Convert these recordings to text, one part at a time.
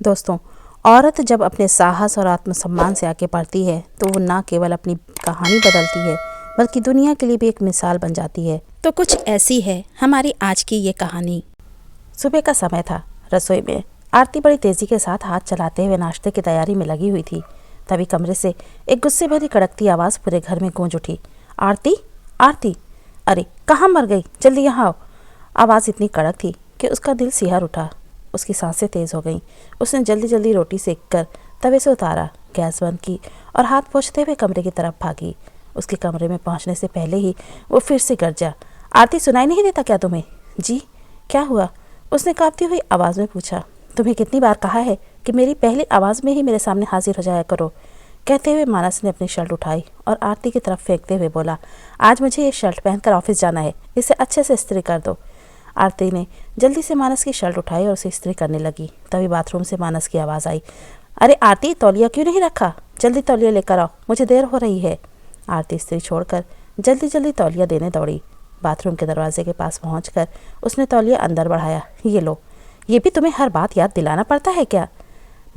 दोस्तों, औरत जब अपने साहस और आत्मसम्मान से आगे बढ़ती है तो वो ना केवल अपनी कहानी बदलती है बल्कि दुनिया के लिए भी एक मिसाल बन जाती है। तो कुछ ऐसी है हमारी आज की ये कहानी। सुबह का समय था। रसोई में आरती बड़ी तेजी के साथ हाथ चलाते हुए नाश्ते की तैयारी में लगी हुई थी। तभी कमरे से एक गुस्से भरी कड़कती आवाज़ पूरे घर में गूंज उठी। आरती, आरती, अरे कहाँ मर गई, जल्दी यहाँ आओ। आवाज़ इतनी कड़क थी कि उसका दिल सिहर उठा। उसकी सांसें तेज़ हो गईं। उसने जल्दी जल्दी रोटी सेक कर तवे से उतारा, गैस बंद की और हाथ पोंछते हुए कमरे की तरफ भागी। उसके कमरे में पहुंचने से पहले ही वो फिर से गरजा। आरती, सुनाई नहीं देता क्या तुम्हें? जी, क्या हुआ? उसने कांपती हुई आवाज़ में पूछा। तुम्हें कितनी बार कहा है कि मेरी पहली आवाज़ में ही मेरे सामने हाजिर हो जाया करो। कहते हुए मानस ने अपनी शर्ट उठाई और आरती की तरफ फेंकते हुए बोला, आज मुझे ये शर्ट पहनकर ऑफिस जाना है, इसे अच्छे से इस्त्री कर दो। आरती ने जल्दी से मानस की शर्ट उठाई और उसे इस्त्री करने लगी। तभी बाथरूम से मानस की आवाज़ आई, अरे आरती, तौलिया क्यों नहीं रखा? जल्दी तौलिया लेकर आओ, मुझे देर हो रही है। आरती इस्त्री छोड़कर जल्दी जल्दी तौलिया देने दौड़ी। बाथरूम के दरवाजे के पास पहुंचकर उसने तौलिया अंदर बढ़ाया। ये लो, ये भी तुम्हें हर बात याद दिलाना पड़ता है क्या?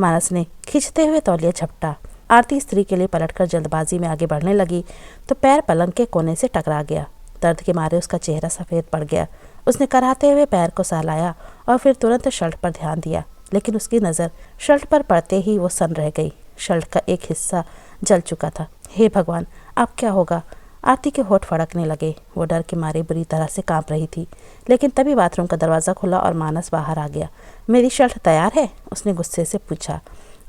मानस ने खींचते हुए तौलिया झपटा। आरती स्त्री के लिए पलटकर जल्दबाजी में आगे बढ़ने लगी तो पैर पलंग के कोने से टकरा गया। दर्द के मारे उसका चेहरा सफ़ेद पड़ गया। उसने कराहते हुए पैर को सहलाया और फिर तुरंत शर्ट पर ध्यान दिया, लेकिन उसकी नज़र शर्ट पर पड़ते ही वो सन रह गई। शर्ट का एक हिस्सा जल चुका था। हे भगवान, अब क्या होगा? आरती के होठ फड़कने लगे। वो डर के मारे बुरी तरह से कांप रही थी। लेकिन तभी बाथरूम का दरवाज़ा खुला और मानस बाहर आ गया। मेरी शर्ट तैयार है? उसने गुस्से से पूछा,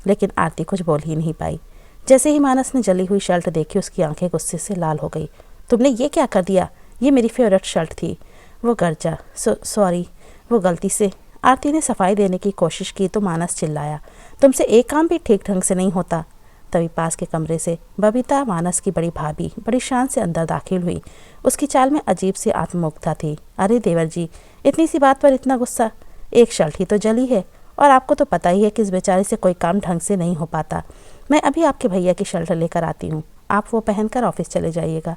लेकिन आरती कुछ बोल ही नहीं पाई। जैसे ही मानस ने जली हुई शर्ट देखी, उसकी आंखें गुस्से से लाल हो गई। तुमने ये क्या कर दिया? ये मेरी फेवरेट शर्ट थी। वो गरजा। सॉरी, वो गलती से। आरती ने सफाई देने की कोशिश की तो मानस चिल्लाया, तुमसे एक काम भी ठीक ढंग से नहीं होता। तभी पास के कमरे से बबीता, मानस की बड़ी भाभी, बड़ी शान से अंदर दाखिल हुई। उसकी चाल में अजीब सी आत्ममुग्धता थी। अरे देवर जी, इतनी सी बात पर इतना गुस्सा? एक शर्ट ही तो जली है और आपको तो पता ही है कि इस बेचारे से कोई काम ढंग से नहीं हो पाता। मैं अभी आपके भैया की शर्ट लेकर आती हूँ, आप वो पहनकर ऑफिस चले जाइएगा।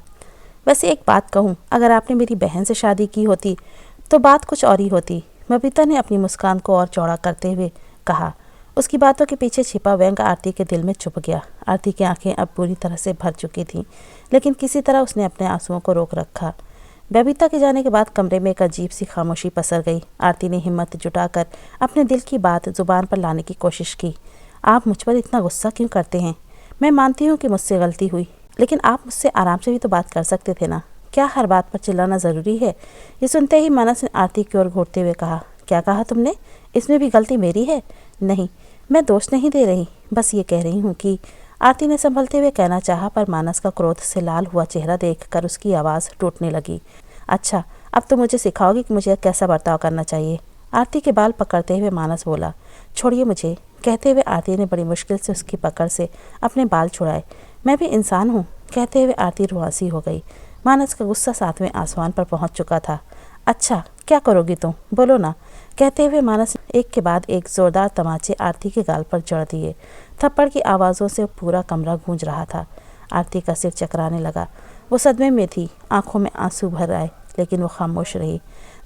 वैसे एक बात कहूँ, अगर आपने मेरी बहन से शादी की होती तो बात कुछ और ही होती। बबीता ने अपनी मुस्कान को और चौड़ा करते हुए कहा। उसकी बातों के पीछे छिपा व्यंग आरती के दिल में चुभ गया। आरती की आंखें अब पूरी तरह से भर चुकी थीं, लेकिन किसी तरह उसने अपने आंसुओं को रोक रखा। बबीता के जाने के बाद कमरे में एक अजीब सी खामोशी पसर गई। आरती ने हिम्मत जुटाकर अपने दिल की बात जुबान पर लाने की कोशिश की। आप मुझ पर इतना गुस्सा क्यों करते हैं? मैं मानती हूँ कि मुझसे गलती हुई, लेकिन आप मुझसे आराम से भी तो बात कर सकते थे ना। क्या हर बात पर चिल्लाना ज़रूरी है? ये सुनते ही मानस ने आरती की ओर घूरते हुए कहा, क्या कहा तुमने? इसमें भी गलती मेरी है? नहीं, मैं दोष नहीं दे रही, बस ये कह रही हूँ कि। आरती ने संभलते हुए कहना चाहा, पर मानस का क्रोध से लाल हुआ चेहरा देखकर उसकी आवाज़ टूटने लगी। अच्छा, अब तो मुझे सिखाओगी कि मुझे कैसा बर्ताव करना चाहिए? आरती के बाल पकड़ते हुए मानस बोला। छोड़िए मुझे। कहते हुए आरती ने बड़ी मुश्किल से उसकी पकड़ से अपने बाल छुड़ाए। मैं भी इंसान हूँ। कहते हुए आरती रुआसी हो गई। मानस का गुस्सा 7वें आसमान पर पहुँच चुका था। अच्छा, क्या करोगी तुम? बोलो ना। कहते हुए मानस एक के बाद एक जोरदार तमाचे आरती के गाल पर जड़ दिए। थप्पड़ की आवाज़ों से पूरा कमरा गूंज रहा था। आरती का सिर चकराने लगा। वो सदमे में थी, आंखों में आंसू भर आए, लेकिन वो खामोश रही।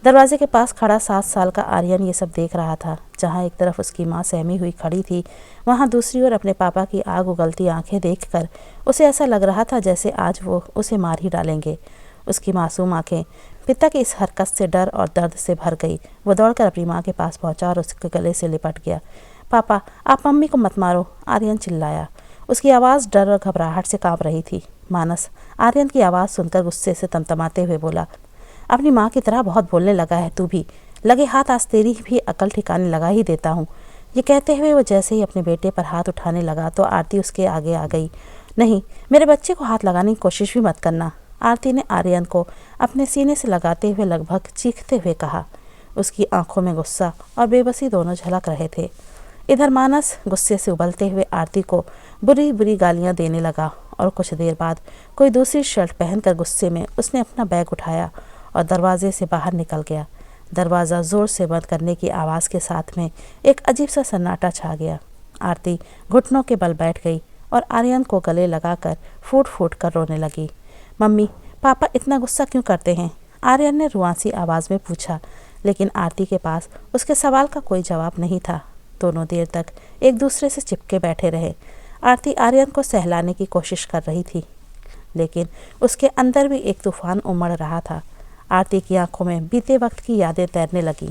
दरवाजे के पास खड़ा 7 साल का आर्यन ये सब देख रहा था। जहाँ एक तरफ उसकी माँ सहमी हुई खड़ी थी, वहाँ दूसरी ओर अपने पापा की आग उगलती आंखें देखकर उसे ऐसा लग रहा था जैसे आज वो उसे मार ही डालेंगे। उसकी मासूम आंखें पिता की इस हरकत से डर और दर्द से भर गई। वो दौड़कर अपनी माँ के पास पहुंचा और उसके गले से लिपट गया। पापा, आप मम्मी को मत मारो, आर्यन चिल्लाया। उसकी आवाज़ डर और घबराहट से कांप रही थी। मानस आर्यन की आवाज़ सुनकर गुस्से से तमतमाते हुए बोला, अपनी माँ की तरह बहुत बोलने लगा है तू भी। लगे हाथ आज तेरी भी अकल ठिकाने लगा ही देता हूँ। ये कहते हुए वो जैसे ही अपने बेटे पर हाथ उठाने लगा तो आरती उसके आगे आ गई। नहीं, मेरे बच्चे को हाथ लगाने की कोशिश भी मत करना, आरती ने आर्यन को अपने सीने से लगाते हुए लगभग चीखते हुए कहा। उसकी आंखों में गुस्सा और बेबसी दोनों झलक रहे थे। इधर मानस गुस्से से उबलते हुए आरती को बुरी बुरी गालियां देने लगा और कुछ देर बाद कोई दूसरी शर्ट पहनकर गुस्से में उसने अपना बैग उठाया और दरवाजे से बाहर निकल गया। दरवाज़ा ज़ोर से बंद करने की आवाज़ के साथ में एक अजीब सा सन्नाटा छा गया। आरती घुटनों के बल बैठ गई और आर्यन को गले लगाकर फूट फूट कर रोने लगी। मम्मी, पापा इतना गुस्सा क्यों करते हैं? आर्यन ने रुआसी आवाज़ में पूछा, लेकिन आरती के पास उसके सवाल का कोई जवाब नहीं था। दोनों देर तक एक दूसरे से चिपके बैठे रहे। आरती आर्यन को सहलाने की कोशिश कर रही थी, लेकिन उसके अंदर भी एक तूफान उमड़ रहा था। आरती की आंखों में बीते वक्त की यादें तैरने लगीं।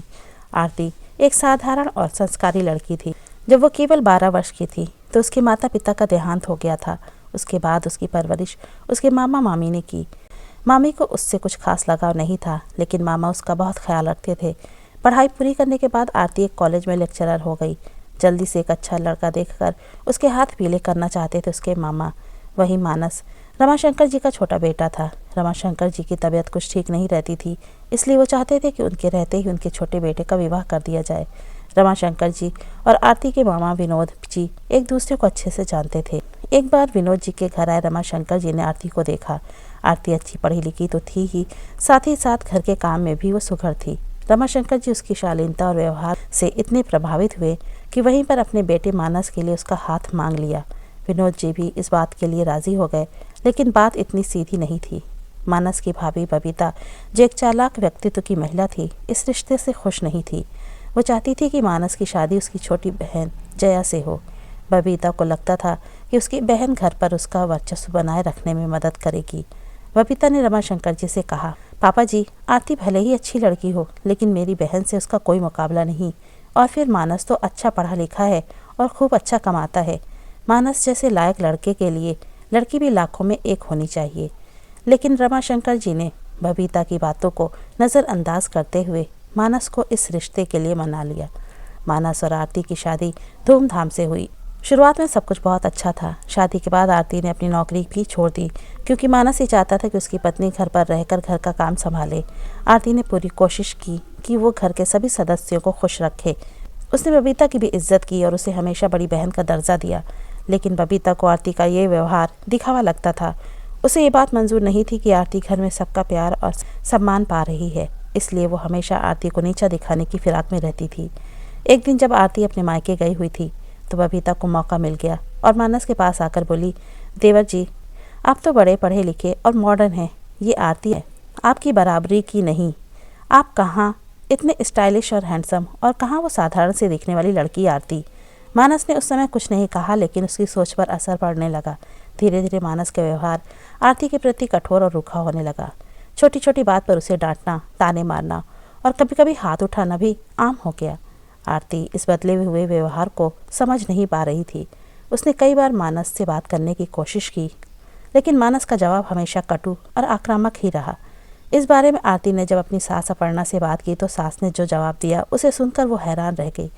आरती एक साधारण और संस्कारी लड़की थी। जब वो केवल 12 वर्ष की थी तो उसके माता पिता का देहांत हो गया था। उसके बाद उसकी परवरिश उसके मामा मामी ने की। मामी को उससे कुछ खास लगाव नहीं था, लेकिन मामा उसका बहुत ख्याल रखते थे। पढ़ाई पूरी करने के बाद आरती एक कॉलेज में लेक्चरर हो गई। जल्दी से एक अच्छा लड़का देखकर उसके हाथ पीले करना चाहते थे उसके मामा। वही मानस रमाशंकर जी का छोटा बेटा था। रमाशंकर जी की तबीयत कुछ ठीक नहीं रहती थी, इसलिए वो चाहते थे कि उनके रहते ही उनके छोटे बेटे का विवाह कर दिया जाए। रमाशंकर जी और आरती के मामा विनोद जी एक दूसरे को अच्छे से जानते थे। एक बार विनोद जी के घर आए रमाशंकर जी ने आरती को देखा। आरती अच्छी पढ़ी लिखी तो थी ही, साथ घर के काम में भी वो सुघड़ थी। रमाशंकर जी उसकी शालीनता और व्यवहार से इतने प्रभावित हुए कि वहीं पर अपने बेटे मानस के लिए उसका हाथ मांग लिया। विनोद जी भी इस बात के लिए राजी हो गए, लेकिन बात इतनी सीधी नहीं थी। मानस की भाभी बबीता, जो एक चालाक व्यक्तित्व की महिला थी, इस रिश्ते से खुश नहीं थी। वो चाहती थी कि मानस की शादी उसकी छोटी बहन जया से हो। बबीता को लगता था कि उसकी बहन घर पर उसका वर्चस्व बनाए रखने में मदद करेगी। बबीता ने रमाशंकर जी से कहा, पापा जी, आरती भले ही अच्छी लड़की हो, लेकिन मेरी बहन से उसका कोई मुकाबला नहीं। और फिर मानस तो अच्छा पढ़ा लिखा है और खूब अच्छा कमाता है। मानस जैसे लायक लड़के के लिए लड़की भी लाखों में एक होनी चाहिए। लेकिन रमाशंकर जी ने बबीता की बातों को नज़रअंदाज करते हुए मानस को इस रिश्ते के लिए मना लिया। मानस और आरती की शादी धूमधाम से हुई। शुरुआत में सब कुछ बहुत अच्छा था। शादी के बाद आरती ने अपनी नौकरी भी छोड़ दी, क्योंकि मानस ये चाहता था कि उसकी पत्नी घर पर रहकर घर का काम संभाले। आरती ने पूरी कोशिश की कि वो घर के सभी सदस्यों को खुश रखे। उसने बबीता की भी इज्जत की और उसे हमेशा बड़ी बहन का दर्जा दिया। लेकिन बबीता को आरती का ये व्यवहार दिखावा लगता था। उसे ये बात मंजूर नहीं थी कि आरती घर में सबका प्यार और सम्मान पा रही है, इसलिए वो हमेशा आरती को नीचा दिखाने की फिराक में रहती थी। एक दिन जब आरती अपने मायके गई हुई थी तो बबीता को मौका मिल गया और मानस के पास आकर बोली, देवर जी, आप तो बड़े पढ़े लिखे और मॉडर्न हैं। ये आरती है, आपकी बराबरी की नहीं। आप कहाँ इतने स्टाइलिश और हैंडसम, और कहाँ वो साधारण से दिखने वाली लड़की आरती। मानस ने उस समय कुछ नहीं कहा, लेकिन उसकी सोच पर असर पड़ने लगा। धीरे धीरे मानस का व्यवहार आरती के प्रति कठोर और रूखा होने लगा। छोटी छोटी बात पर उसे डांटना, ताने मारना और कभी कभी हाथ उठाना भी आम हो गया। आरती इस बदले हुए व्यवहार को समझ नहीं पा रही थी। उसने कई बार मानस से बात करने की कोशिश की, लेकिन मानस का जवाब हमेशा कटु और आक्रामक ही रहा। इस बारे में आरती ने जब अपनी सास अपर्णा से बात की तो सास ने जो जवाब दिया उसे सुनकर वो हैरान रह गई।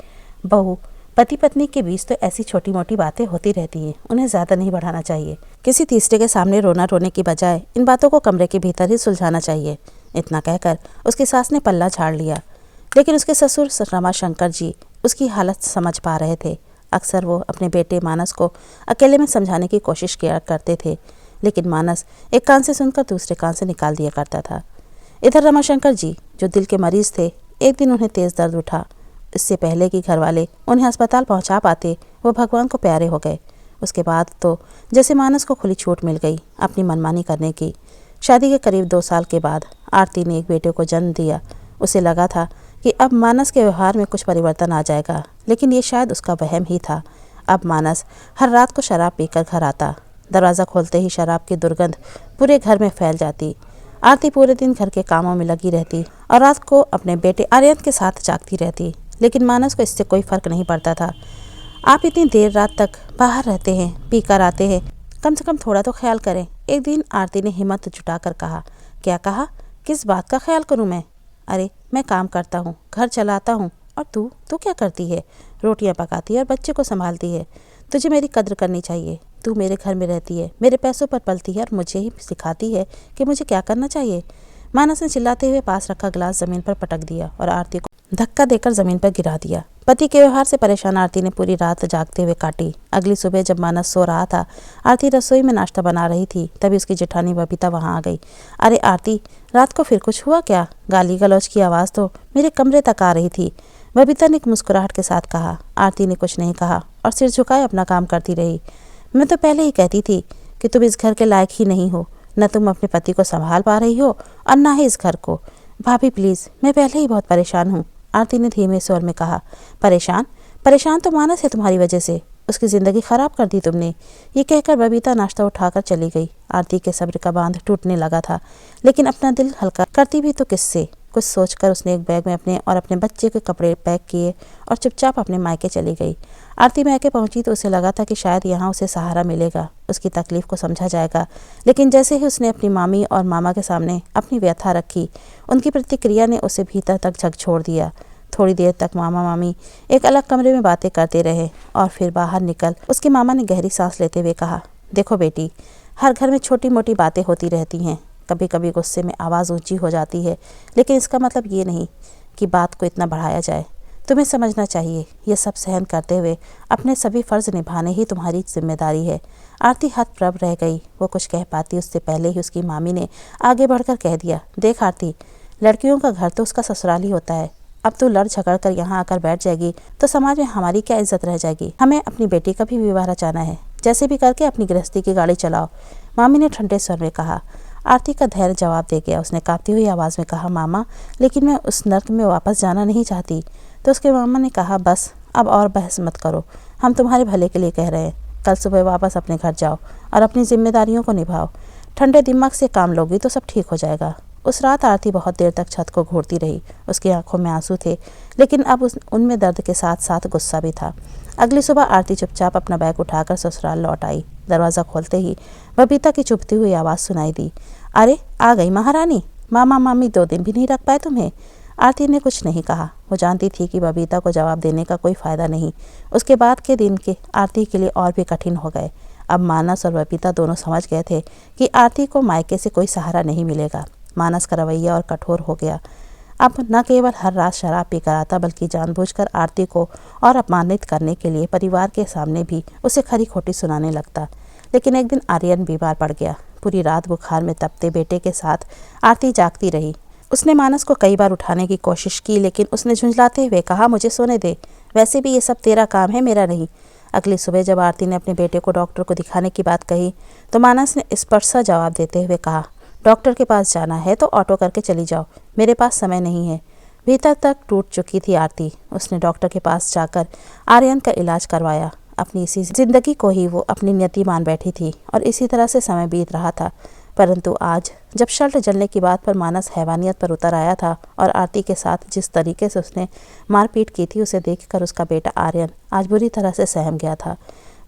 बहू, पति पत्नी के बीच तो ऐसी छोटी मोटी बातें होती रहती हैं, उन्हें ज़्यादा नहीं बढ़ाना चाहिए। किसी तीसरे के सामने रोना रोने की बजाय इन बातों को कमरे के भीतर ही सुलझाना चाहिए। इतना कहकर उसकी सास ने पल्ला झाड़ लिया। लेकिन उसके ससुर रमाशंकर जी उसकी हालत समझ पा रहे थे। अक्सर वो अपने बेटे मानस को अकेले में समझाने की कोशिश किया करते थे, लेकिन मानस एक कान से सुनकर दूसरे कान से निकाल दिया करता था। इधर रमाशंकर जी, जो दिल के मरीज थे, एक दिन उन्हें तेज़ दर्द उठा। इससे पहले कि घर वाले उन्हें अस्पताल पहुंचा पाते, वो भगवान को प्यारे हो गए। उसके बाद तो जैसे मानस को खुली छूट मिल गई अपनी मनमानी करने की। शादी के करीब 2 साल के बाद आरती ने एक बेटे को जन्म दिया। उसे लगा था कि अब मानस के व्यवहार में कुछ परिवर्तन आ जाएगा, लेकिन ये शायद उसका वहम ही था। अब मानस हर रात को शराब पीकर घर आता। दरवाज़ा खोलते ही शराब की दुर्गंध पूरे घर में फैल जाती। आरती पूरे दिन घर के कामों में लगी रहती और रात को अपने बेटे आर्यन के साथ जागती रहती, लेकिन मानस को इससे कोई फर्क नहीं पड़ता था। आप इतनी देर रात तक बाहर रहते हैं, पीकर आते हैं, कम से कम थोड़ा तो ख्याल करें। एक दिन आरती ने हिम्मत जुटाकर कहा। क्या कहा? किस बात का ख्याल करूं मैं? अरे, मैं काम करता हूँ, घर चलाता हूँ, और तू क्या करती है? रोटियां पकाती है और बच्चे को संभालती है। तुझे मेरी कद्र करनी चाहिए। तू मेरे घर में रहती है, मेरे पैसों पर पलती है और मुझे ही सिखाती है कि मुझे क्या करना चाहिए। मानस ने चिल्लाते हुए पास रखा गिलास जमीन पर पटक दिया और आरती को धक्का देकर जमीन पर गिरा दिया। पति के व्यवहार से परेशान आरती ने पूरी रात जागते हुए काटी। अगली सुबह जब मानस सो रहा था, आरती रसोई में नाश्ता बना रही थी, तभी उसकी जेठानी बबीता वहां आ गई। अरे आरती, रात को फिर कुछ हुआ क्या? गाली गलौज की आवाज़ तो मेरे कमरे तक आ रही थी। बबीता ने एक मुस्कुराहट के साथ कहा। आरती ने कुछ नहीं कहा और सिर झुकाए अपना काम करती रही। मैं तो पहले ही कहती थी कि तुम इस घर के लायक ही नहीं हो। न तुम अपने पति को संभाल पा रही हो और न ही इस घर को। भाभी प्लीज़, मैं पहले ही बहुत परेशान हूँ, आरती ने धीमे स्वर में कहा। परेशान? परेशान तो मानस है तुम्हारी वजह से, उसकी ज़िंदगी ख़राब कर दी तुमने। ये कहकर बबीता नाश्ता उठाकर चली गई। आरती के सब्र का बांध टूटने लगा था, लेकिन अपना दिल हल्का करती भी तो किससे। कुछ सोचकर उसने एक बैग में अपने और अपने बच्चे के कपड़े पैक किए और चुपचाप अपने मायके चली गई। आरती मायके पहुंची तो उसे लगा था कि शायद यहाँ उसे सहारा मिलेगा, उसकी तकलीफ को समझा जाएगा। लेकिन जैसे ही उसने अपनी मामी और मामा के सामने अपनी व्यथा रखी, उनकी प्रतिक्रिया ने उसे भीतर तक झकझोर दिया। थोड़ी देर तक मामा मामी एक अलग कमरे में बातें करते रहे और फिर बाहर निकल उसके मामा ने गहरी सांस लेते हुए कहा, देखो बेटी, हर घर में छोटी मोटी बातें होती रहती हैं। कभी कभी गुस्से में आवाज़ ऊंची हो जाती है, लेकिन इसका मतलब ये नहीं कि बात को इतना बढ़ाया जाए। तुम्हें समझना चाहिए, ये सब सहन करते हुए अपने सभी फ़र्ज़ निभाने ही तुम्हारी जिम्मेदारी है। आरती हतप्रभ रह गई। वो कुछ कह पाती उससे पहले ही उसकी मामी ने आगे बढ़कर कह दिया, देख आरती, लड़कियों का घर तो उसका ससुराल ही होता है। अब तो लड़ झगड़ कर यहाँ आकर बैठ जाएगी तो समाज में हमारी क्या इज्जत रह जाएगी। हमें अपनी बेटी का भी विवाह रचाना है, जैसे भी करके अपनी गृहस्थी की गाड़ी चलाओ, मामी ने ठंडे स्वर में कहा। आरती का धैर्य जवाब दे गया। उसने कांपती हुई आवाज़ में कहा, मामा, लेकिन मैं उस नर्क में वापस जाना नहीं चाहती। तो उसके मामा ने कहा, बस अब और बहस मत करो, हम तुम्हारे भले के लिए कह रहे हैं। कल सुबह वापस अपने घर जाओ और अपनी जिम्मेदारियों को निभाओ। ठंडे दिमाग से काम लोगी तो सब ठीक हो जाएगा। उस रात आरती बहुत देर तक छत को घूरती रही। उसकी आंखों में आंसू थे, लेकिन अब उनमें दर्द के साथ साथ गुस्सा भी था। अगली सुबह आरती चुपचाप अपना बैग उठाकर ससुराल लौट आई। दरवाज़ा खोलते ही बबीता की चुभती हुई आवाज़ सुनाई दी, अरे आ गई महारानी, मामा मामी 2 दिन भी नहीं रख पाए तुम्हें। आरती ने कुछ नहीं कहा। वो जानती थी कि बबीता को जवाब देने का कोई फ़ायदा नहीं। उसके बाद के दिन के आरती के लिए और भी कठिन हो गए। अब मानस और बबीता दोनों समझ गए थे कि आरती को मायके से कोई सहारा नहीं मिलेगा। मानस का रवैया और कठोर हो गया। अब न केवल हर रात शराब पीकर आता, बल्कि जानबूझकर आरती को और अपमानित करने के लिए परिवार के सामने भी उसे खरी खोटी सुनाने लगता। लेकिन एक दिन आर्यन बीमार पड़ गया। पूरी रात बुखार में तपते बेटे के साथ आरती जागती रही। उसने मानस को कई बार उठाने की कोशिश की, लेकिन उसने झुंझलाते हुए कहा, मुझे सोने दे, वैसे भी ये सब तेरा काम है, मेरा नहीं। अगली सुबह जब आरती ने अपने बेटे को डॉक्टर को दिखाने की बात कही, तो मानस ने स्पष्ट सा जवाब देते हुए कहा, डॉक्टर के पास जाना है तो ऑटो करके चली जाओ, मेरे पास समय नहीं है। भीतर तक टूट चुकी थी आरती। उसने डॉक्टर के पास जाकर आर्यन का इलाज करवाया। अपनी इसी जिंदगी को ही वो अपनी नियति मान बैठी थी और इसी तरह से समय बीत रहा था। परंतु आज जब शर्ट जलने की बात पर मानस हैवानियत पर उतर आया था और आरती के साथ जिस तरीके से उसने मारपीट की थी, उसे देखकर उसका बेटा आर्यन आज बुरी तरह से सहम गया था।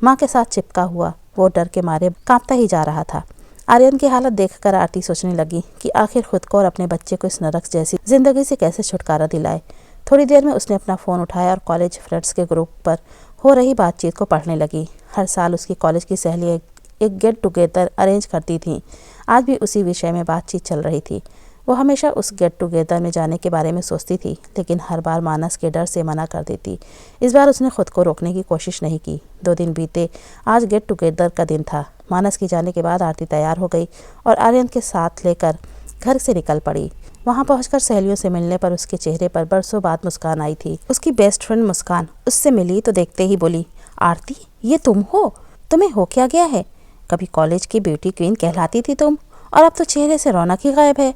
माँ के साथ चिपका हुआ वो डर के मारे कांपता ही जा रहा था। आर्यन की हालत देखकर आरती सोचने लगी कि आखिर खुद को और अपने बच्चे को इस नरक जैसी जिंदगी से कैसे छुटकारा दिलाए। थोड़ी देर में उसने अपना फ़ोन उठाया और कॉलेज फ्रेंड्स के ग्रुप पर हो रही बातचीत को पढ़ने लगी। हर साल उसकी कॉलेज की सहेलियाँ एक गेट टुगेदर अरेंज करती थीं। आज भी उसी विषय में बातचीत चल रही थी। वो हमेशा उस गेट टुगेदर में जाने के बारे में सोचती थी, लेकिन हर बार मानस के डर से मना कर देती। इस बार उसने खुद को रोकने की कोशिश नहीं की। 2 दिन बीते, आज गेट टुगेदर का दिन था। मानस की जाने के बाद आरती तैयार हो गई और आर्यन के साथ लेकर घर से निकल पड़ी। वहां पहुंचकर सहेलियों से मिलने पर उसके चेहरे पर बरसों बाद मुस्कान आई थी। उसकी बेस्ट फ्रेंड मुस्कान उससे मिली तो देखते ही बोली, आरती, ये तुम हो? तुम्हें हो क्या गया है? कभी कॉलेज की ब्यूटी क्वीन कहलाती थी तुम, और अब तो चेहरे से रौनक ही गायब है।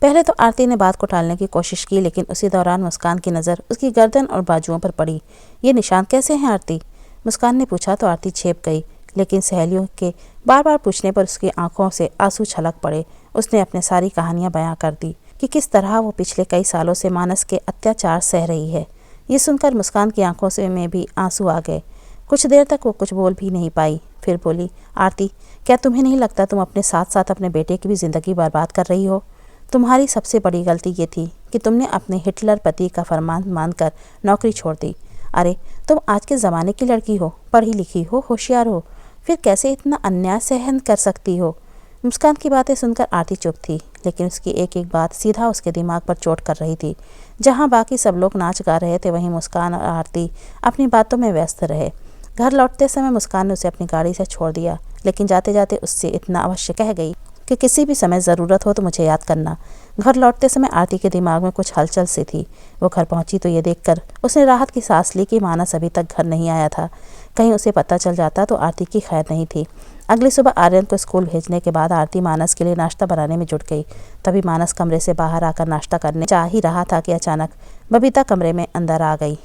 पहले तो आरती ने बात को टालने की कोशिश की, लेकिन उसी दौरान मुस्कान की नज़र उसकी गर्दन और बाजुओं पर पड़ी। ये निशान कैसे हैं आरती? मुस्कान ने पूछा तो आरती छेप गई, लेकिन सहेलियों के बार बार पूछने पर उसकी आंखों से आंसू छलक पड़े। उसने अपने सारी कहानियां बयां कर दी कि किस तरह वो पिछले कई सालों से मानस के अत्याचार सह रही है। ये सुनकर मुस्कान की आंखों से में भी आंसू आ गए। कुछ देर तक वो कुछ बोल भी नहीं पाई। फिर बोली, आरती, क्या तुम्हें नहीं लगता तुम अपने साथ साथ अपने बेटे की भी ज़िंदगी बर्बाद कर रही हो? तुम्हारी सबसे बड़ी गलती ये थी कि तुमने अपने हिटलर पति का फरमान मानकर नौकरी छोड़ दी। अरे, तुम आज के ज़माने की लड़की हो, पढ़ी लिखी हो, होशियार हो, फिर कैसे इतना अन्याय सहन कर सकती हो? मुस्कान की बातें सुनकर आरती चुप थी, लेकिन उसकी एक एक बात सीधा उसके दिमाग पर चोट कर रही थी। जहाँ बाकी सब लोग नाच गा रहे थे, वहीं मुस्कान और आरती अपनी बातों में व्यस्त रहे। घर लौटते समय मुस्कान ने उसे अपनी गाड़ी से छोड़ दिया, लेकिन जाते जाते उससे इतना अवश्य कह गई कि किसी भी समय ज़रूरत हो तो मुझे याद करना। घर लौटते समय आरती के दिमाग में कुछ हलचल सी थी। वो घर पहुंची तो ये देखकर उसने राहत की सांस ली कि मानस अभी तक घर नहीं आया था। कहीं उसे पता चल जाता तो आरती की खैर नहीं थी। अगली सुबह आर्यन को स्कूल भेजने के बाद आरती मानस के लिए नाश्ता बनाने में जुट गई। तभी मानस कमरे से बाहर आकर नाश्ता करने जा ही रहा था कि अचानक बबीता कमरे में अंदर आ गई।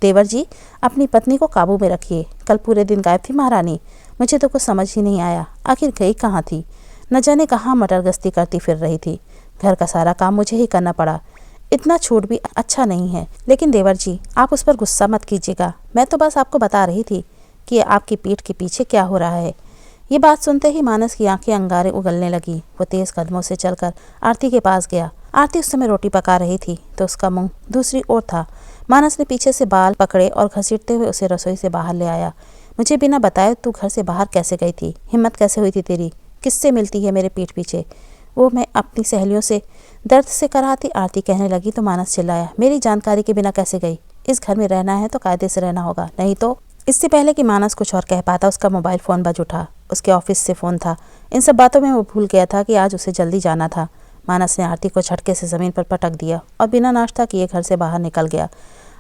देवर जी, अपनी पत्नी को काबू में रखिए। कल पूरे दिन गायब थी महारानी। मुझे तो कुछ समझ ही नहीं आया, आखिर गई कहाँ थी। न जाने कहाँ मटर गश्ती करती फिर रही थी। घर का सारा काम मुझे ही करना पड़ा। इतना छूट भी अच्छा नहीं है। लेकिन देवर जी, आप उस पर गुस्सा मत कीजिएगा। मैं तो बस आपको बता रही थी कि आपकी पीठ के पीछे क्या हो रहा है। ये बात सुनते ही मानस की आंखें अंगारे उगलने लगी। वो तेज कदमों से चलकर आरती के पास गया। आरती उस समय रोटी पका रही थी तो उसका मुंह दूसरी ओर था। मानस ने पीछे से बाल पकड़े और घसीटते हुए उसे रसोई से बाहर ले आया। मुझे बिना बताए तू घर से बाहर कैसे गई थी? हिम्मत कैसे हुई थी तेरी? किससे मिलती है मेरे पीठ पीछे? वो मैं अपनी सहेलियों से दर्द से कराहती आरती कहने लगी तो मानस चिल्लाया, मेरी जानकारी के बिना कैसे गई? इस घर में रहना है तो कायदे से रहना होगा, नहीं तो। इससे पहले कि मानस कुछ और कह पाता उसका मोबाइल फ़ोन बज उठा। उसके ऑफिस से फ़ोन था। इन सब बातों में वो भूल गया था कि आज उसे जल्दी जाना था। मानस ने आरती को झटके से ज़मीन पर पटक दिया और बिना नाश्ता किए घर से बाहर निकल गया।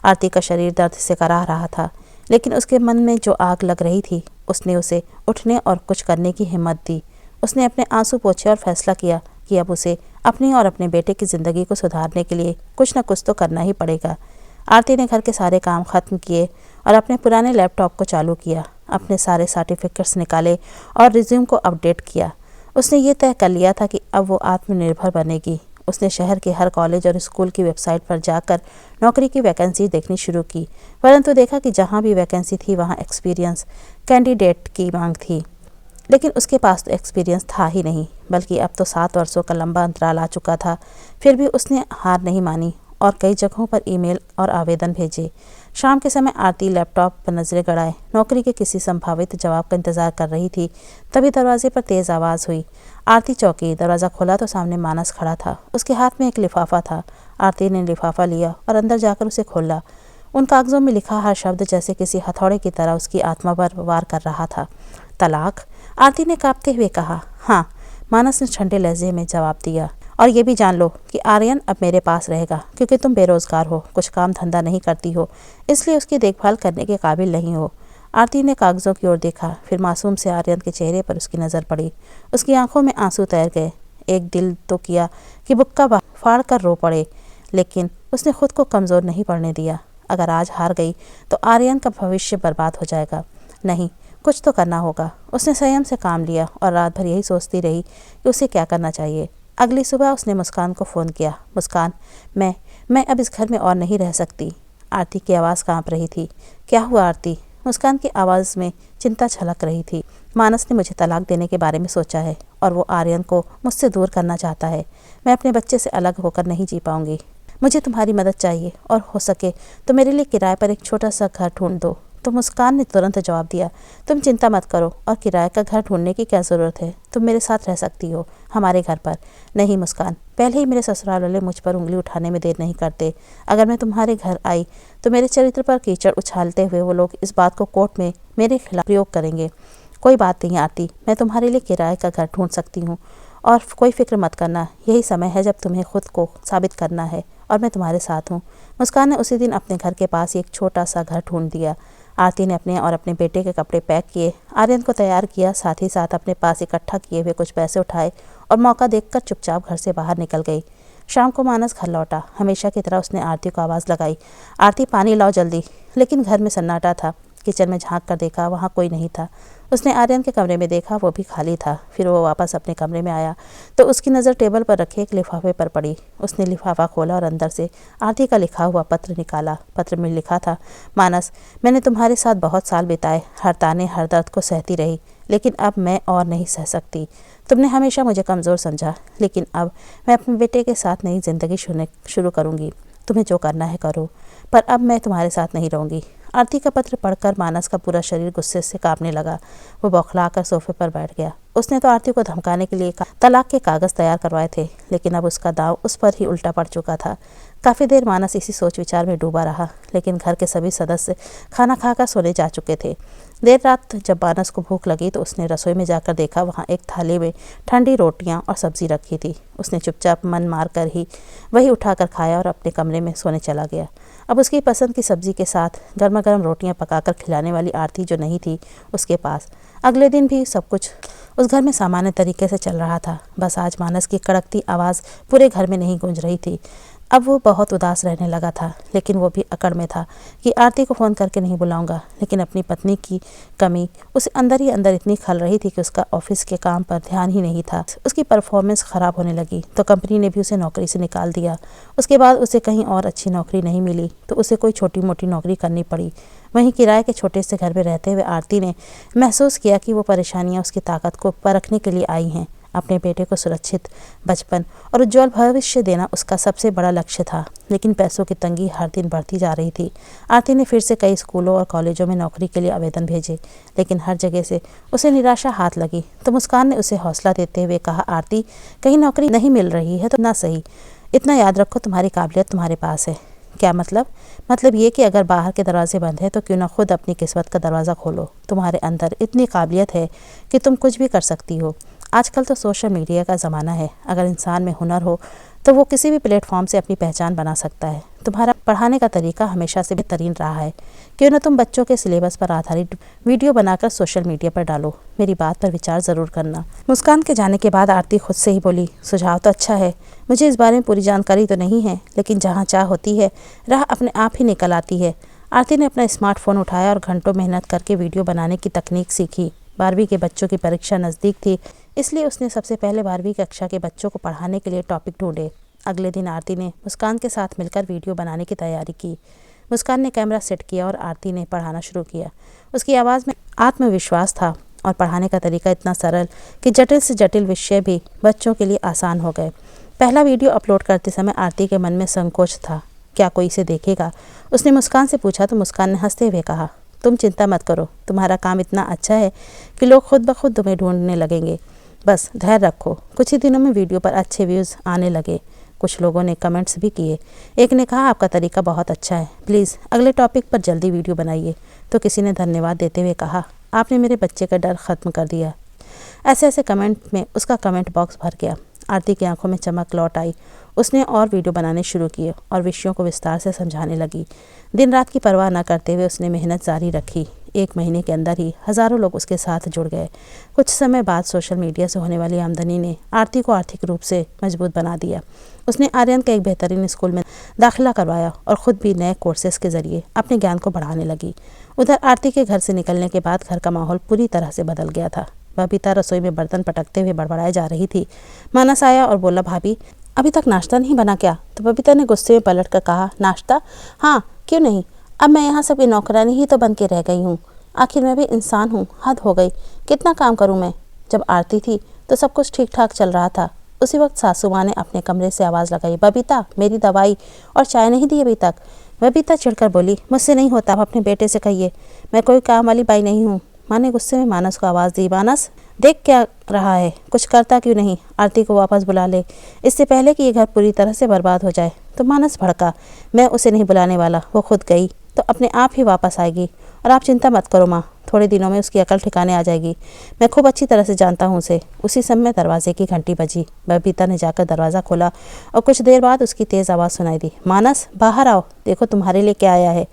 आरती का शरीर दर्द से कराह रहा था, लेकिन उसके मन में जो आग लग रही थी उसने उसे उठने और कुछ करने की हिम्मत दी। उसने अपने आंसू पोंछे और फैसला किया कि अब उसे अपनी और अपने बेटे की ज़िंदगी को सुधारने के लिए कुछ न कुछ तो करना ही पड़ेगा। आरती ने घर के सारे काम ख़त्म किए और अपने पुराने लैपटॉप को चालू किया। अपने सारे सर्टिफिकेट्स निकाले और रिज्यूम को अपडेट किया। उसने ये तय कर लिया था कि अब वो आत्मनिर्भर बनेगी। उसने शहर के हर कॉलेज और स्कूल की वेबसाइट पर जाकर नौकरी की वैकेंसी देखनी शुरू की, परंतु देखा कि जहाँ भी वैकेंसी थी वहाँ एक्सपीरियंस कैंडिडेट की मांग थी। लेकिन उसके पास तो एक्सपीरियंस था ही नहीं, बल्कि अब तो 7 वर्षों का लंबा अंतराल आ चुका था। फिर भी उसने हार नहीं मानी और कई जगहों पर ईमेल और आवेदन भेजे। शाम के समय आरती लैपटॉप पर नजरें गड़ाए नौकरी के किसी संभावित जवाब का इंतजार कर रही थी। तभी दरवाजे पर तेज आवाज़ हुई। आरती चौंकी। दरवाज़ा खोला तो सामने मानस खड़ा था। उसके हाथ में एक लिफाफा था। आरती ने लिफाफा लिया और अंदर जाकर उसे खोला। उन कागजों में लिखा हर शब्द जैसे किसी हथौड़े की तरह उसकी आत्मा पर वार कर रहा था। तलाक? आरती ने कांपते हुए कहा। हाँ, मानस ने ठंडे लहजे में जवाब दिया। और ये भी जान लो कि आर्यन अब मेरे पास रहेगा, क्योंकि तुम बेरोजगार हो, कुछ काम धंधा नहीं करती हो, इसलिए उसकी देखभाल करने के काबिल नहीं हो। आरती ने कागजों की ओर देखा, फिर मासूम से आर्यन के चेहरे पर उसकी नज़र पड़ी। उसकी आंखों में आंसू तैर गए। एक दिल तो किया कि बुक्का फाड़ कर रो पड़े, लेकिन उसने खुद को कमज़ोर नहीं पड़ने दिया। अगर आज हार गई तो आर्यन का भविष्य बर्बाद हो जाएगा। नहीं, कुछ तो करना होगा। उसने संयम से काम लिया और रात भर यही सोचती रही कि उसे क्या करना चाहिए। अगली सुबह उसने मुस्कान को फ़ोन किया। मुस्कान, मैं अब इस घर में और नहीं रह सकती। आरती की आवाज़ कांप रही थी। क्या हुआ आरती? मुस्कान की आवाज़ में चिंता छलक रही थी। मानस ने मुझे तलाक देने के बारे में सोचा है और वो आर्यन को मुझसे दूर करना चाहता है। मैं अपने बच्चे से अलग होकर नहीं जी पाऊंगी। मुझे तुम्हारी मदद चाहिए और हो सके तो मेरे लिए किराए पर एक छोटा सा घर ढूंढ दो। तो मुस्कान ने तुरंत जवाब दिया, तुम चिंता मत करो, और किराए का घर ढूंढने की क्या ज़रूरत है? तुम मेरे साथ रह सकती हो, हमारे घर पर। नहीं मुस्कान, पहले ही मेरे ससुराल वाले मुझ पर उंगली उठाने में देर नहीं करते। अगर मैं तुम्हारे घर आई तो मेरे चरित्र पर कीचड़ उछालते हुए वो लोग इस बात को कोर्ट में मेरे खिलाफ प्रयोग करेंगे। कोई बात नहीं आरती, मैं तुम्हारे लिए किराए का घर ढूंढ सकती हूँ, और कोई फिक्र मत करना। यही समय है जब तुम्हें खुद को साबित करना है, और मैं तुम्हारे साथ हूँ। मुस्कान ने उसी दिन अपने घर के पास एक छोटा सा घर ढूंढ दिया। आरती ने अपने और अपने बेटे के कपड़े पैक किए, आर्यन को तैयार किया, साथ ही साथ अपने पास इकट्ठा किए हुए कुछ पैसे उठाए और मौका देखकर चुपचाप घर से बाहर निकल गई। शाम को मानस घर लौटा। हमेशा की तरह उसने आरती को आवाज़ लगाई, आरती पानी लाओ जल्दी। लेकिन घर में सन्नाटा था। किचन में झांक कर देखा, वहाँ कोई नहीं था। उसने आर्यन के कमरे में देखा, वो भी खाली था। फिर वो वापस अपने कमरे में आया तो उसकी नज़र टेबल पर रखे एक लिफाफे पर पड़ी। उसने लिफाफा खोला और अंदर से आरती का लिखा हुआ पत्र निकाला। पत्र में लिखा था, मानस, मैंने तुम्हारे साथ बहुत साल बिताए, हर ताने हर दर्द को सहती रही, लेकिन अब मैं और नहीं सह सकती। तुमने हमेशा मुझे कमज़ोर समझा, लेकिन अब मैं अपने बेटे के साथ नई ज़िंदगी शुरू करूँगी। तुम्हें जो करना है करो, पर अब मैं तुम्हारे साथ नहीं रहूँगी। आरती का पत्र पढ़कर मानस का पूरा शरीर गुस्से से कांपने लगा। वो बौखलाकर सोफे पर बैठ गया। उसने तो आरती को धमकाने के लिए तलाक के कागज़ तैयार करवाए थे, लेकिन अब उसका दांव उस पर ही उल्टा पड़ चुका था। काफ़ी देर मानस इसी सोच विचार में डूबा रहा, लेकिन घर के सभी सदस्य खाना खाकर सोने जा चुके थे। देर रात जब मानस को भूख लगी तो उसने रसोई में जाकर देखा, वहाँ एक थाली में ठंडी रोटियां और सब्जी रखी थी। उसने चुपचाप मन मारकर ही वही उठाकर खाया और अपने कमरे में सोने चला गया। अब उसकी पसंद की सब्जी के साथ गर्मा गर्म रोटियां पकाकर खिलाने वाली आरती जो नहीं थी उसके पास। अगले दिन भी सब कुछ उस घर में सामान्य तरीके से चल रहा था। बस आज मानस की कड़कती आवाज़ पूरे घर में नहीं गूंज रही थी। अब वो बहुत उदास रहने लगा था, लेकिन वो भी अकड़ में था कि आरती को फ़ोन करके नहीं बुलाऊंगा। लेकिन अपनी पत्नी की कमी उसे अंदर ही अंदर इतनी खल रही थी कि उसका ऑफिस के काम पर ध्यान ही नहीं था। उसकी परफॉर्मेंस ख़राब होने लगी तो कंपनी ने भी उसे नौकरी से निकाल दिया। उसके बाद उसे कहीं और अच्छी नौकरी नहीं मिली तो उसे कोई छोटी मोटी नौकरी करनी पड़ी। वहीं किराए के छोटे से घर में रहते हुए आरती ने महसूस किया कि वो परेशानियां उसकी ताकत को परखने के लिए आई हैं। अपने बेटे को सुरक्षित बचपन और उज्जवल भविष्य देना उसका सबसे बड़ा लक्ष्य था, लेकिन पैसों की तंगी हर दिन बढ़ती जा रही थी। आरती ने फिर से कई स्कूलों और कॉलेजों में नौकरी के लिए आवेदन भेजे, लेकिन हर जगह से उसे निराशा हाथ लगी। तो मुस्कान ने उसे हौसला देते हुए कहा, आरती, कहीं नौकरी नहीं मिल रही है तो ना सही, इतना याद रखो तुम्हारी काबिलियत तुम्हारे पास है। क्या मतलब? मतलब ये कि अगर बाहर के दरवाजे बंद है तो क्यों ना खुद अपनी किस्मत का दरवाज़ा खोलो। तुम्हारे अंदर इतनी काबिलियत है कि तुम कुछ भी कर सकती हो। आजकल तो सोशल मीडिया का ज़माना है, अगर इंसान में हुनर हो तो वो किसी भी प्लेटफॉर्म से अपनी पहचान बना सकता है। तुम्हारा पढ़ाने का तरीका हमेशा से बेहतरीन रहा है, क्यों ना तुम बच्चों के सिलेबस पर आधारित वीडियो बनाकर सोशल मीडिया पर डालो। मेरी बात पर विचार ज़रूर करना। मुस्कान के जाने के बाद आरती खुद से ही बोली, सुझाव तो अच्छा है, मुझे इस बारे में पूरी जानकारी तो नहीं है, लेकिन जहाँ चाह होती है राह अपने आप ही निकल आती है। आरती ने अपना स्मार्टफोन उठाया और घंटों मेहनत करके वीडियो बनाने की तकनीक सीखी। 12वीं के बच्चों की परीक्षा नज़दीक थी, इसलिए उसने सबसे पहले 12वीं कक्षा के बच्चों को पढ़ाने के लिए टॉपिक ढूंढे। अगले दिन आरती ने मुस्कान के साथ मिलकर वीडियो बनाने की तैयारी की। मुस्कान ने कैमरा सेट किया और आरती ने पढ़ाना शुरू किया। उसकी आवाज़ में आत्मविश्वास था और पढ़ाने का तरीका इतना सरल कि जटिल से जटिल विषय भी बच्चों के लिए आसान हो गए। पहला वीडियो अपलोड करते समय आरती के मन में संकोच था, क्या कोई इसे देखेगा? उसने मुस्कान से पूछा तो मुस्कान ने हंसते हुए कहा, तुम चिंता मत करो, तुम्हारा काम इतना अच्छा है कि लोग खुद ब खुद तुम्हें ढूंढने लगेंगे। बस धैर्य रखो। कुछ ही दिनों में वीडियो पर अच्छे व्यूज़ आने लगे। कुछ लोगों ने कमेंट्स भी किए। एक ने कहा, आपका तरीका बहुत अच्छा है, प्लीज़ अगले टॉपिक पर जल्दी वीडियो बनाइए। तो किसी ने धन्यवाद देते हुए कहा, आपने मेरे बच्चे का डर ख़त्म कर दिया। ऐसे ऐसे कमेंट में उसका कमेंट बॉक्स भर गया। आरती की आंखों में चमक लौट आई। उसने और वीडियो बनाने शुरू किए और विषयों को विस्तार से समझाने लगी। दिन रात की परवाह न करते हुए उसने मेहनत जारी रखी। 1 महीने के अंदर ही हज़ारों लोग उसके साथ जुड़ गए। कुछ समय बाद सोशल मीडिया से होने वाली आमदनी ने आरती को आर्थिक रूप से मजबूत बना दिया। उसने आर्यन के एक बेहतरीन स्कूल में दाखिला करवाया और ख़ुद भी नए कोर्सेज के ज़रिए अपने ज्ञान को बढ़ाने लगी। उधर आरती के घर से निकलने के बाद घर का माहौल पूरी तरह से बदल गया था। बबीता रसोई में बर्तन पटकते हुए बड़बड़ाए जा रही थी। मानस आया और बोला, भाभी अभी तक नाश्ता नहीं बना क्या? तो बबीता ने गुस्से में पलट कर कहा, नाश्ता? हाँ, क्यों नहीं, अब मैं यहाँ सबकी नौकरानी ही तो बन के रह गई हूँ। आखिर मैं भी इंसान हूँ, हद हो गई, कितना काम करूँ मैं। जब आरती थी तो सब कुछ ठीक ठाक चल रहा था। उसी वक्त सासू माँ ने अपने कमरे से आवाज़ लगाई, बबीता मेरी दवाई और चाय नहीं दी अभी तक। बबीता चिढ़कर बोली, मुझसे नहीं होता, आप अपने बेटे से कहिए, मैं कोई काम वाली बाई नहीं हूँ। माँ ने गुस्से में मानस को आवाज़ दी, मानस देख क्या रहा है, कुछ करता क्यों नहीं? आरती को वापस बुला ले, इससे पहले कि ये घर पूरी तरह से बर्बाद हो जाए। तो मानस भड़का, मैं उसे नहीं बुलाने वाला, वो खुद गई तो अपने आप ही वापस आएगी। और आप चिंता मत करो माँ, थोड़े दिनों में उसकी अकल ठिकाने आ जाएगी, मैं खूब अच्छी तरह से जानता हूँ उसे। उसी समय दरवाजे की घंटी बजी। बबीता ने जाकर दरवाज़ा खोला और कुछ देर बाद उसकी तेज़ आवाज़ सुनाई दी, मानस बाहर आओ, देखो तुम्हारे लिए क्या आया है।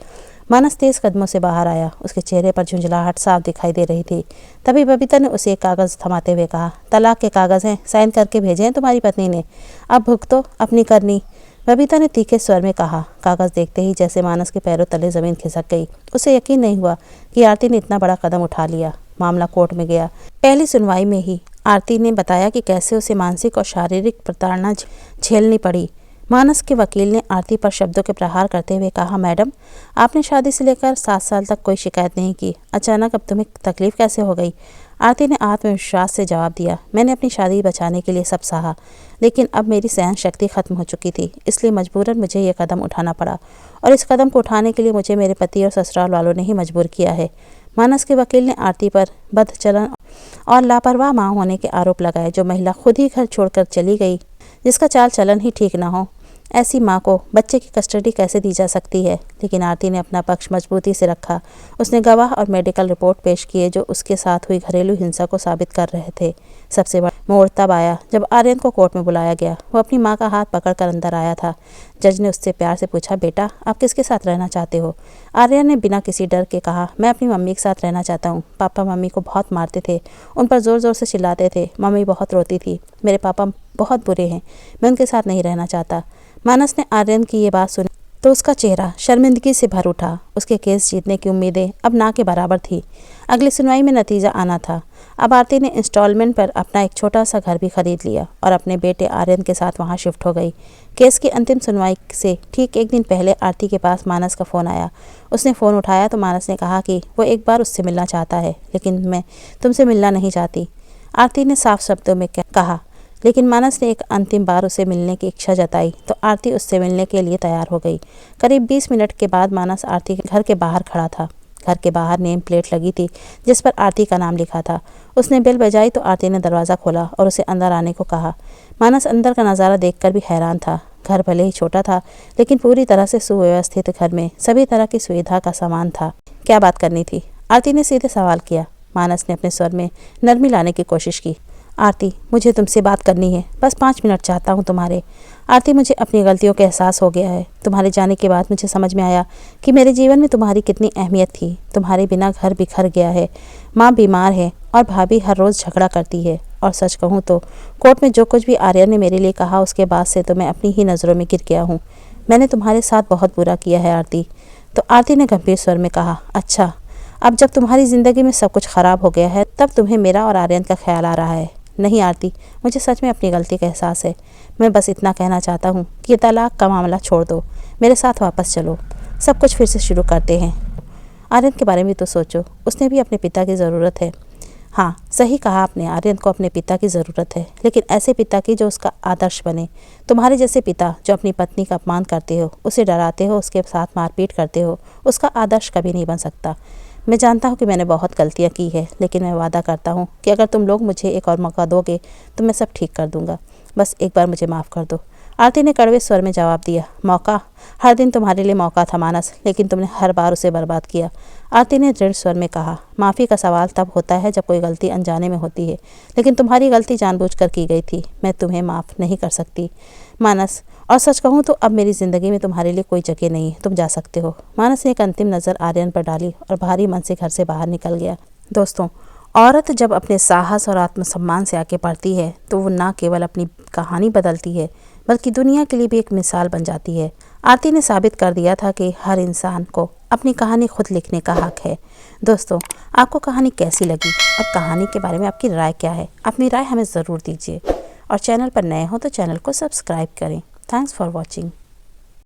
मानस तेज़ कदमों से बाहर आया। उसके चेहरे पर झुंझलाहट साफ दिखाई दे रही थी। तभी बबीता ने उसे एक कागज़ थमाते हुए कहा, तलाक के कागज़ हैं, साइन करके भेजे हैं तुम्हारी पत्नी ने, अब भुगतो अपनी करनी। बबीता ने तीखे स्वर में कहा। कागज़ देखते ही जैसे मानस के पैरों तले ज़मीन खिसक गई। उसे यकीन नहीं हुआ कि आरती ने इतना बड़ा कदम उठा लिया। मामला कोर्ट में गया। पहली सुनवाई में ही आरती ने बताया कि कैसे उसे मानसिक और शारीरिक प्रताड़ना झेलनी पड़ी। मानस के वकील ने आरती पर शब्दों के प्रहार करते हुए कहा, मैडम आपने शादी से लेकर 7 साल तक कोई शिकायत नहीं की, अचानक अब तुम्हें तकलीफ़ कैसे हो गई? आरती ने आत्मविश्वास से जवाब दिया, मैंने अपनी शादी बचाने के लिए सब सहा, लेकिन अब मेरी सहन शक्ति ख़त्म हो चुकी थी, इसलिए मजबूरन मुझे ये कदम उठाना पड़ा और इस कदम को उठाने के लिए मुझे मेरे पति और ससुराल वालों ने ही मजबूर किया है। मानस के वकील ने आरती पर बदचलन और लापरवाह माँ होने के आरोप लगाए। जो महिला खुद ही घर छोड़कर चली गई, जिसका चाल चलन ही ठीक ना हो, ऐसी माँ को बच्चे की कस्टडी कैसे दी जा सकती है? लेकिन आरती ने अपना पक्ष मजबूती से रखा। उसने गवाह और मेडिकल रिपोर्ट पेश किए जो उसके साथ हुई घरेलू हिंसा को साबित कर रहे थे। सबसे बड़ा मोड़ तब आया जब आर्यन को कोर्ट में बुलाया गया। वो अपनी माँ का हाथ पकड़कर अंदर आया था। जज ने उससे प्यार से पूछा, बेटा आप किसके साथ रहना चाहते हो? आर्यन ने बिना किसी डर के कहा, मैं अपनी मम्मी के साथ रहना चाहता हूँ। पापा मम्मी को बहुत मारते थे, उन पर ज़ोर ज़ोर से चिल्लाते थे, मम्मी बहुत रोती थी, मेरे पापा बहुत बुरे हैं, मैं उनके साथ नहीं रहना चाहता। मानस ने आर्यन की ये बात सुनी तो उसका चेहरा शर्मिंदगी से भर उठा। उसके केस जीतने की उम्मीदें अब ना के बराबर थी। अगली सुनवाई में नतीजा आना था। अब आरती ने इंस्टॉलमेंट पर अपना एक छोटा सा घर भी खरीद लिया और अपने बेटे आर्यन के साथ वहां शिफ्ट हो गई। केस की अंतिम सुनवाई से ठीक एक दिन पहले आरती के पास मानस का फ़ोन आया। उसने फ़ोन उठाया तो मानस ने कहा कि वो एक बार उससे मिलना चाहता है, लेकिन मैं तुमसे मिलना नहीं चाहती। आरती ने साफ शब्दों में कहा, लेकिन मानस ने एक अंतिम बार उसे मिलने की इच्छा जताई तो आरती उससे मिलने के लिए तैयार हो गई। करीब 20 मिनट के बाद मानस आरती के घर के बाहर खड़ा था। घर के बाहर नेम प्लेट लगी थी जिस पर आरती का नाम लिखा था। उसने बेल बजाई तो आरती ने दरवाज़ा खोला और उसे अंदर आने को कहा। मानस अंदर का नज़ारा देखकर भी हैरान था। घर भले ही छोटा था, लेकिन पूरी तरह से सुव्यवस्थित घर में सभी तरह की सुविधा का सामान था। क्या बात करनी थी? आरती ने सीधे सवाल किया। मानस ने अपने स्वर में नरमी लाने की कोशिश की। आरती, मुझे तुमसे बात करनी है, बस 5 मिनट चाहता हूँ तुम्हारे। आरती, मुझे अपनी गलतियों का एहसास हो गया है। तुम्हारे जाने के बाद मुझे समझ में आया कि मेरे जीवन में तुम्हारी कितनी अहमियत थी। तुम्हारे बिना घर बिखर गया है, माँ बीमार है और भाभी हर रोज़ झगड़ा करती है। और सच कहूँ तो कोर्ट में जो कुछ भी आर्यन ने मेरे लिए कहा उसके बाद से तो मैं अपनी ही नज़रों में गिर गया हूँ। मैंने तुम्हारे साथ बहुत बुरा किया है आरती। तो आरती ने गंभीर स्वर में कहा, अच्छा, अब जब तुम्हारी ज़िंदगी में सब कुछ ख़राब हो गया है तब तुम्हें मेरा और आर्यन का ख्याल आ रहा है। नहीं आरती, मुझे सच में अपनी गलती का एहसास है। मैं बस इतना कहना चाहता हूँ कि तलाक का मामला छोड़ दो, मेरे साथ वापस चलो, सब कुछ फिर से शुरू करते हैं। आर्यन के बारे में तो सोचो, उसने भी अपने पिता की ज़रूरत है। हाँ, सही कहा आपने, आर्यन को अपने पिता की ज़रूरत है, लेकिन ऐसे पिता की जो उसका आदर्श बने। तुम्हारे जैसे पिता जो अपनी पत्नी का अपमान करते हो, उसे डराते हो, उसके साथ मारपीट करते हो, उसका आदर्श कभी नहीं बन सकता। मैं जानता हूँ कि मैंने बहुत गलतियाँ की है, लेकिन मैं वादा करता हूँ कि अगर तुम लोग मुझे एक और मौका दोगे तो मैं सब ठीक कर दूँगा। बस एक बार मुझे माफ़ कर दो। आरती ने कड़वे स्वर में जवाब दिया। मौका? हर दिन तुम्हारे लिए मौका था मानस, लेकिन तुमने हर बार उसे बर्बाद किया। आरती ने दृढ़ स्वर में कहा। माफ़ी का सवाल तब होता है जब कोई गलती अनजाने में होती है, लेकिन तुम्हारी गलती जानबूझकर की गई थी। मैं तुम्हें माफ़ नहीं कर सकती मानस, और सच कहूँ तो अब मेरी ज़िंदगी में तुम्हारे लिए कोई जगह नहीं है, तुम जा सकते हो। मानस ने एक अंतिम नज़र आर्यन पर डाली और भारी मन से घर से बाहर निकल गया। दोस्तों, औरत जब अपने साहस और आत्मसम्मान से आगे बढ़ती है तो वो न केवल अपनी कहानी बदलती है, बल्कि दुनिया के लिए भी एक मिसाल बन जाती है। आरती ने साबित कर दिया था कि हर इंसान को अपनी कहानी खुद लिखने का हक है। दोस्तों, आपको कहानी कैसी लगी और कहानी के बारे में आपकी राय क्या है? अपनी राय हमें ज़रूर दीजिए और चैनल पर नए हो तो चैनल को सब्सक्राइब करें। Thanks for watching.